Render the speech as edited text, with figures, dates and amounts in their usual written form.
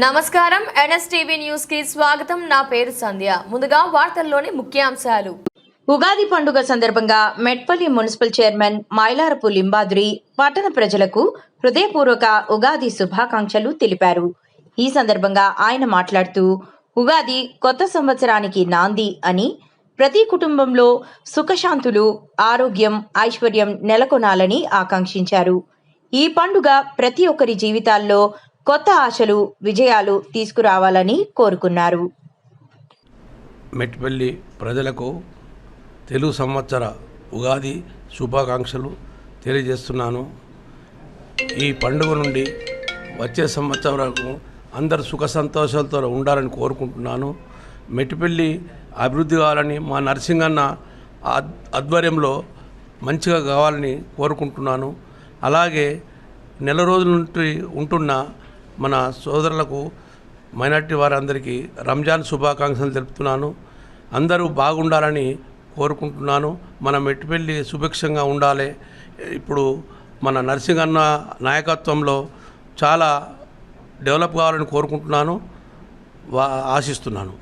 నమస్కారం NSTV news కి స్వాగతం. నా పేరు సంధ్య. ముందుగా వార్తల్లోని ముఖ్యాంశాలు. ఉగాది పండుగ సందర్భంగా మెట్పల్లి మున్సిపల్ చైర్మన్ మైలారపు లింబాద్రి పట్టణ ప్రజలకు హృదయపూర్వక ఉగాది శుభాకాంక్షలు తెలిపారు. ఈ సందర్భంగా ఆయన మాట్లాడుతూ ఉగాది కొత్త సంవత్సరానికి నాంది అని, ప్రతి కుటుంబంలో సుఖశాంతులు, ఆరోగ్యం, ఐశ్వర్యం నెలకొనాలని ఆకాంక్షించారు. ఈ పండుగ ప్రతి ఒక్కరి జీవితాల్లో కొత్త ఆశలు, విజయాలు తీసుకురావాలని కోరుకున్నారు. మెట్పల్లి ప్రజలకు తెలుగు సంవత్సర ఉగాది శుభాకాంక్షలు తెలియజేస్తున్నాను. ఈ పండుగ నుండి వచ్చే సంవత్సరం వరకు అందరు సుఖ సంతోషాలతో ఉండాలని కోరుకుంటున్నాను. మెట్పల్లి అభివృద్ధి కావాలని, మా నరసింగన్న ఆధ్వర్యంలో మంచిగా కావాలని కోరుకుంటున్నాను. అలాగే నెల రోజుల నుండి ఉంటున్న మన సోదరులకు, మైనార్టీ వారందరికీ రంజాన్ శుభాకాంక్షలు తెలుపుతున్నాను. అందరూ బాగుండాలని కోరుకుంటున్నాను. మన మెట్పల్లి సుభిక్షంగా ఉండాలి. ఇప్పుడు మన నరసింగన్న నాయకత్వంలో చాలా డెవలప్ కావాలని కోరుకుంటున్నాను, ఆశిస్తున్నాను.